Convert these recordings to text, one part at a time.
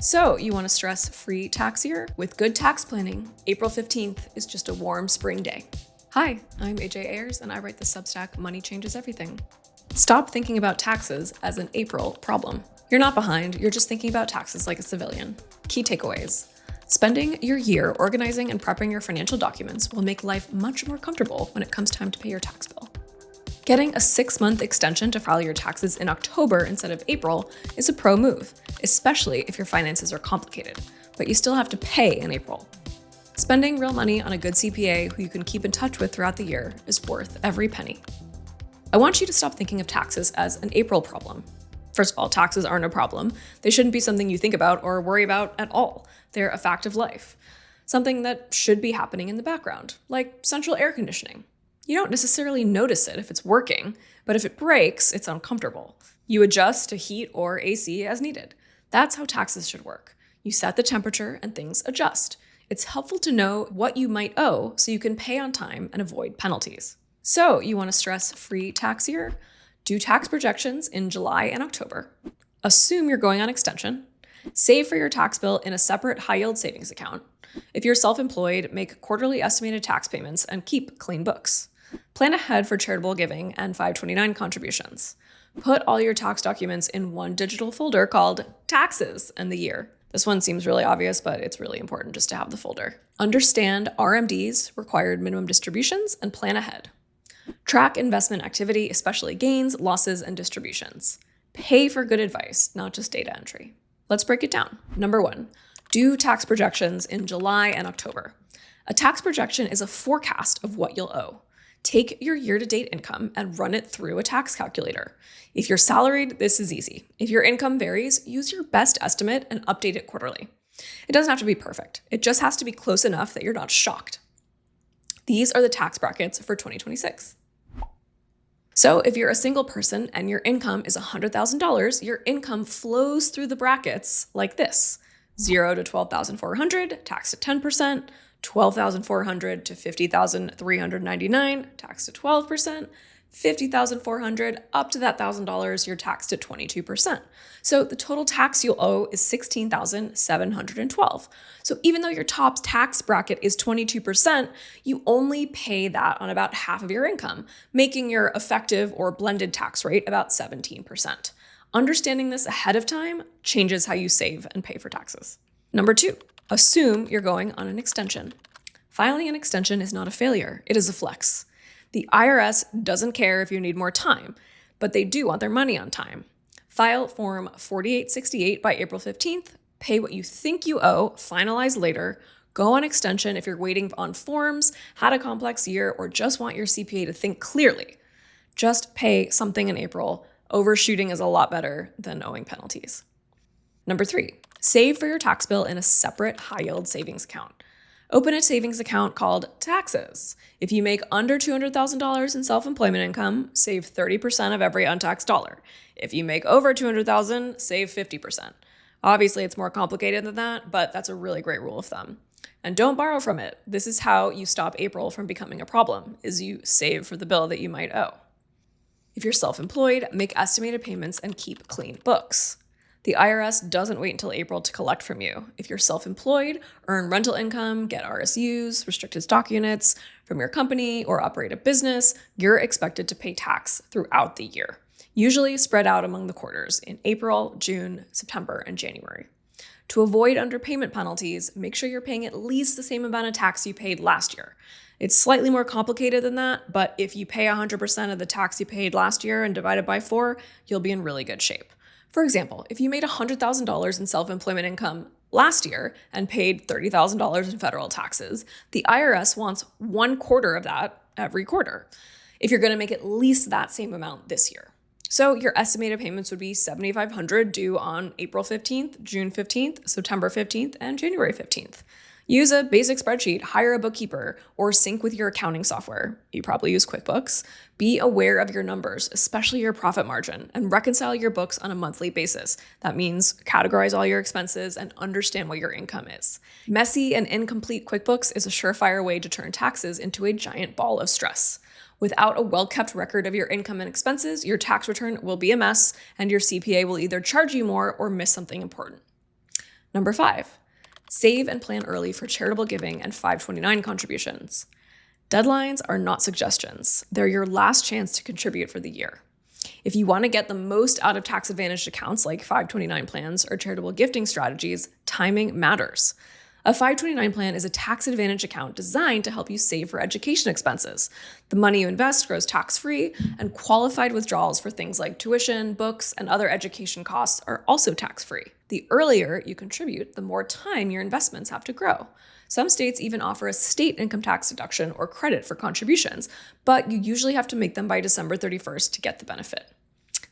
So, you want a stress-free tax year? With good tax planning, April 15th is just a warm spring day. Hi, I'm Ayers, and I write the Substack Money Changes Everything. Stop thinking about taxes as an April problem. You're not behind, you're just thinking about taxes like a civilian. Key takeaways. Spending your year organizing and prepping your financial documents will make life much more comfortable when it comes time to pay your tax bill. Getting a 6-month extension to file your taxes in October instead of April is a pro move, especially if your finances are complicated, but you still have to pay in April. Spending real money on a good CPA who you can keep in touch with throughout the year is worth every penny. I want you to stop thinking of taxes as an April problem. First of all, taxes aren't a problem. They shouldn't be something you think about or worry about at all. They're a fact of life. Something that should be happening in the background, like central air conditioning. You don't necessarily notice it if it's working, but if it breaks, it's uncomfortable. You adjust to heat or AC as needed. That's how taxes should work. You set the temperature and things adjust. It's helpful to know what you might owe so you can pay on time and avoid penalties. So, you want a stress-free tax year? Do tax projections in July and October. Assume you're going on extension. Save for your tax bill in a separate high-yield savings account. If you're self-employed, make quarterly estimated tax payments and keep clean books. Plan ahead for charitable giving and 529 contributions. Put all your tax documents in one digital folder called Taxes and the Year. This one seems really obvious, but it's really important just to have the folder. Understand RMDs, required minimum distributions, and plan ahead. Track investment activity, especially gains, losses, and distributions. Pay for good advice, not just data entry. Let's break it down. Number 1, do tax projections in July and October. A tax projection is a forecast of what you'll owe. Take your year-to-date income and run it through a tax calculator. If you're salaried, this is easy. If your income varies, use your best estimate and update it quarterly. It doesn't have to be perfect. It just has to be close enough that you're not shocked. These are the tax brackets for 2026. So if you're a single person and your income is $100,000, your income flows through the brackets like this. 0 to 12,400, taxed at 10%, 12,400 to 50,399, taxed at 12%, 50,400 up to that $1,000, you're taxed at 22%. So the total tax you'll owe is 16,712. So even though your top tax bracket is 22%, you only pay that on about half of your income, making your effective or blended tax rate about 17%. Understanding this ahead of time changes how you save and pay for taxes. Number 2, assume you're going on an extension. Filing an extension is not a failure, it is a flex. The IRS doesn't care if you need more time, but they do want their money on time. File Form 4868 by April 15th, pay what you think you owe, finalize later, go on extension if you're waiting on forms, had a complex year, or just want your CPA to think clearly. Just pay something in April. Overshooting is a lot better than owing penalties. Number 3, save for your tax bill in a separate high-yield savings account. Open a savings account called Taxes. If you make under $200,000 in self-employment income, save 30% of every untaxed dollar. If you make over $200,000, save 50%. Obviously, it's more complicated than that, but that's a really great rule of thumb. And don't borrow from it. This is how you stop April from becoming a problem, is you save for the bill that you might owe. If you're self-employed, make estimated payments and keep clean books. The IRS doesn't wait until April to collect from you. If you're self-employed, earn rental income, get RSUs, restricted stock units from your company, or operate a business, you're expected to pay tax throughout the year, usually spread out among the quarters in April, June, September, and January. To avoid underpayment penalties, make sure you're paying at least the same amount of tax you paid last year. It's slightly more complicated than that, but if you pay 100% of the tax you paid last year and divide it by 4, you'll be in really good shape. For example, if you made $100,000 in self-employment income last year and paid $30,000 in federal taxes, the IRS wants 1/4 of that every quarter, if you're going to make at least that same amount this year. So your estimated payments would be $7,500 due on April 15th, June 15th, September 15th, and January 15th. Use a basic spreadsheet, hire a bookkeeper, or sync with your accounting software. You probably use QuickBooks. Be aware of your numbers, especially your profit margin, and reconcile your books on a monthly basis. That means categorize all your expenses and understand what your income is. Messy and incomplete QuickBooks is a surefire way to turn taxes into a giant ball of stress. Without a well-kept record of your income and expenses, your tax return will be a mess, and your CPA will either charge you more or miss something important. Number 5, save and plan early for charitable giving and 529 contributions. Deadlines are not suggestions. They're your last chance to contribute for the year. If you want to get the most out of tax-advantaged accounts like 529 plans or charitable gifting strategies, timing matters. A 529 plan is a tax-advantaged account designed to help you save for education expenses. The money you invest grows tax-free, and qualified withdrawals for things like tuition, books, and other education costs are also tax-free. The earlier you contribute, the more time your investments have to grow. Some states even offer a state income tax deduction or credit for contributions, but you usually have to make them by December 31st to get the benefit.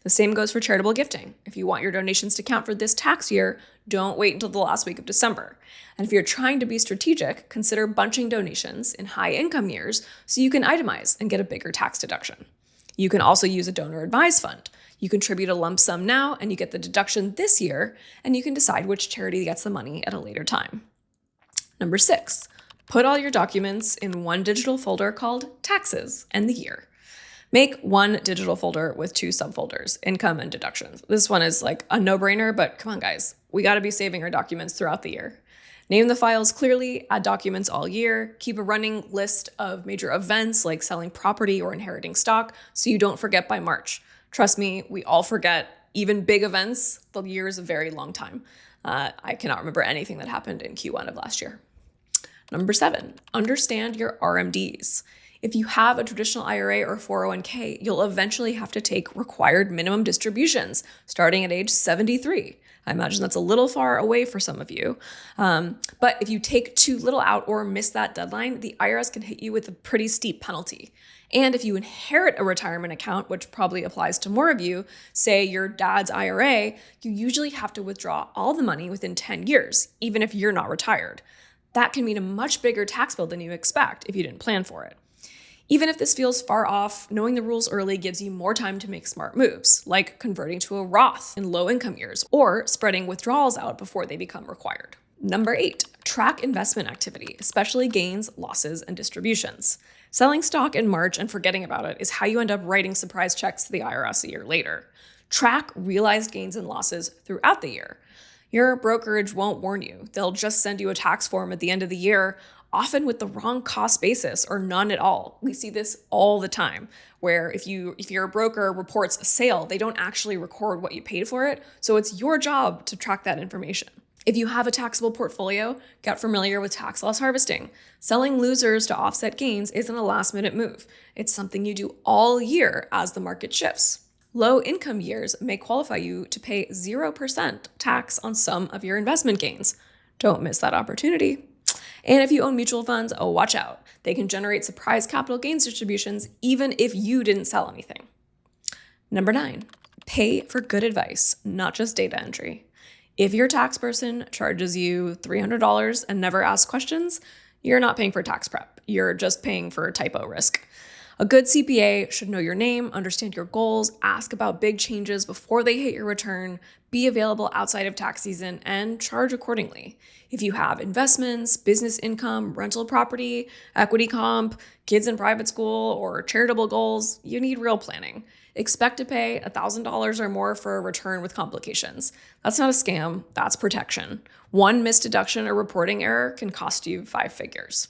The same goes for charitable gifting. If you want your donations to count for this tax year, don't wait until the last week of December. And if you're trying to be strategic, consider bunching donations in high income years so you can itemize and get a bigger tax deduction. You can also use a donor advised fund. You contribute a lump sum now and you get the deduction this year, and you can decide which charity gets the money at a later time. Number 6, put all your documents in one digital folder called Taxes and the Year. Make one digital folder with 2 subfolders, income and deductions. This one is like a no-brainer, but come on guys, we gotta be saving our documents throughout the year. Name the files clearly, add documents all year, keep a running list of major events like selling property or inheriting stock so you don't forget by March. Trust me, we all forget, even big events. The year is a very long time. I cannot remember anything that happened in Q1 of last year. Number 7, understand your RMDs. If you have a traditional IRA or 401k, you'll eventually have to take required minimum distributions starting at age 73. I imagine that's a little far away for some of you. But if you take too little out or miss that deadline, the IRS can hit you with a pretty steep penalty. And if you inherit a retirement account, which probably applies to more of you, say your dad's IRA, you usually have to withdraw all the money within 10 years, even if you're not retired. That can mean a much bigger tax bill than you expect if you didn't plan for it. Even if this feels far off, knowing the rules early gives you more time to make smart moves, like converting to a Roth in low-income years or spreading withdrawals out before they become required. Number 8, track investment activity, especially gains, losses, and distributions. Selling stock in March and forgetting about it is how you end up writing surprise checks to the IRS a year later. Track realized gains and losses throughout the year. Your brokerage won't warn you. They'll just send you a tax form at the end of the year, often with the wrong cost basis or none at all. We see this all the time, where if your broker reports a sale, they don't actually record what you paid for it, so it's your job to track that information. If you have a taxable portfolio, get familiar with tax loss harvesting. Selling losers to offset gains isn't a last-minute move. It's something you do all year as the market shifts. Low-income years may qualify you to pay 0% tax on some of your investment gains. Don't miss that opportunity. And if you own mutual funds, watch out. They can generate surprise capital gains distributions even if you didn't sell anything. Number 9, pay for good advice, not just data entry. If your tax person charges you $300 and never asks questions, you're not paying for tax prep. You're just paying for typo risk. A good CPA should know your name, understand your goals, ask about big changes before they hit your return, be available outside of tax season, and charge accordingly. If you have investments, business income, rental property, equity comp, kids in private school, or charitable goals, you need real planning. Expect to pay $1,000 or more for a return with complications. That's not a scam, that's protection. One missed deduction or reporting error can cost you 5 figures.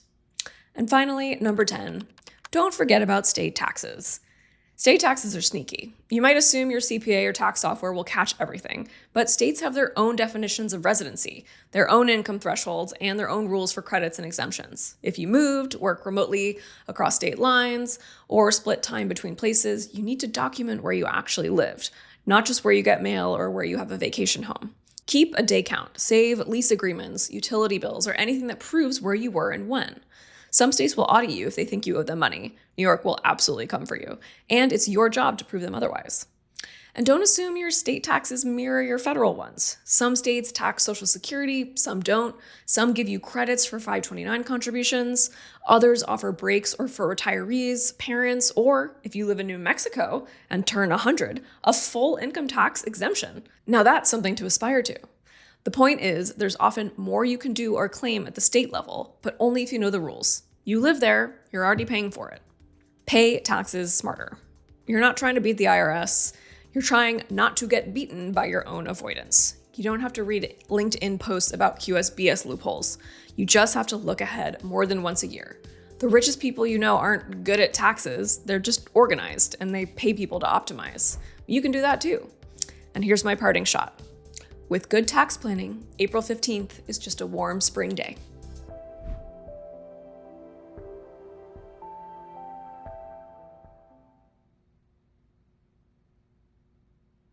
And finally, number 10, don't forget about state taxes. State taxes are sneaky. You might assume your CPA or tax software will catch everything, but states have their own definitions of residency, their own income thresholds, and their own rules for credits and exemptions. If you moved, work remotely across state lines, or split time between places, you need to document where you actually lived, not just where you get mail or where you have a vacation home. Keep a day count, save lease agreements, utility bills, or anything that proves where you were and when. Some states will audit you if they think you owe them money. New York will absolutely come for you, and it's your job to prove them otherwise. And don't assume your state taxes mirror your federal ones. Some states tax Social Security, some don't. Some give you credits for 529 contributions. Others offer breaks or for retirees, parents, or if you live in New Mexico and turn 100, a full income tax exemption. Now that's something to aspire to. The point is, there's often more you can do or claim at the state level, but only if you know the rules. You live there, you're already paying for it. Pay taxes smarter. You're not trying to beat the IRS. You're trying not to get beaten by your own avoidance. You don't have to read LinkedIn posts about QSBS loopholes. You just have to look ahead more than once a year. The richest people you know aren't good at taxes, they're just organized and they pay people to optimize. You can do that too. And here's my parting shot. With good tax planning, April 15th is just a warm spring day.